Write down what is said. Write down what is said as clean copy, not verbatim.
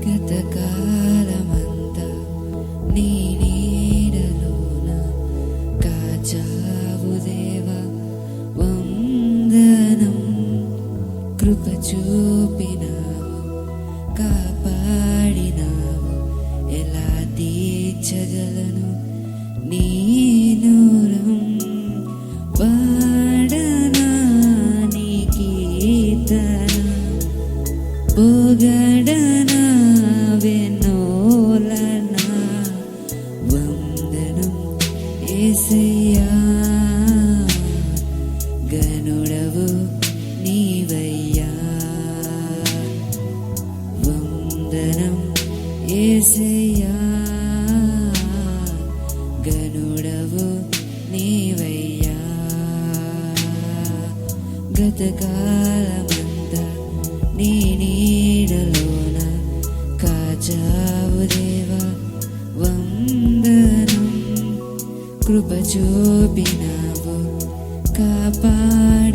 గతకాలమంతా నీ నీడలోన కాచావు దేవా వందనం. కృప చూపినావు, కాపాడినావు, ఎలా తీర్చగలను నీ దూరం. పాడనా నీ కీర్తన, పొగడనా వెన్నోలనా. వందనం యేసయ్యా, గనుడవు నీవయ్యా. వందనం యేసయ్యా, గనుడవు నీవయ్యా. గతకాలమంతా నీ నీడలోన కాచావు దేవా వందనం. కృప చూపినావు, కాపాడినావు,